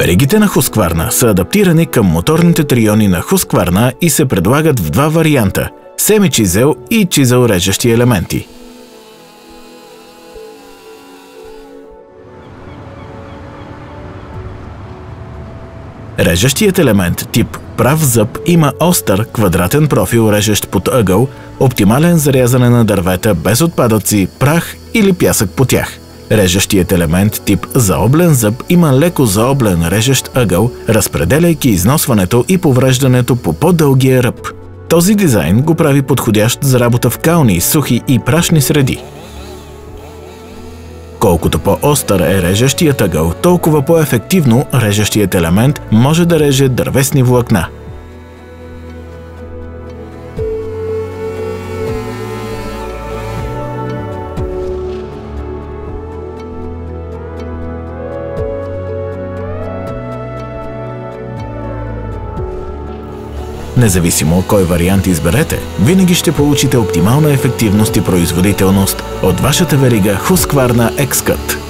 Веригите на Husqvarna са адаптирани към моторните триони на Husqvarna и се предлагат в два варианта – семичизел и чизел режещи елементи. Режещият елемент тип прав зъб има остър, квадратен профил, режещ под ъгъл, оптимален за рязане на дървета без отпадъци, прах или пясък по тях. Режещият елемент тип заоблен зъб има леко заоблен режещ ъгъл, разпределяйки износването и повреждането по по-дългия ръб. Този дизайн го прави подходящ за работа в кални, сухи и прашни среди. Колкото по-остър е режещият ъгъл, толкова по-ефективно режещият елемент може да реже дървесни влакна. Независимо кой вариант изберете, винаги ще получите оптимална ефективност и производителност от вашата верига Husqvarna X-Cut.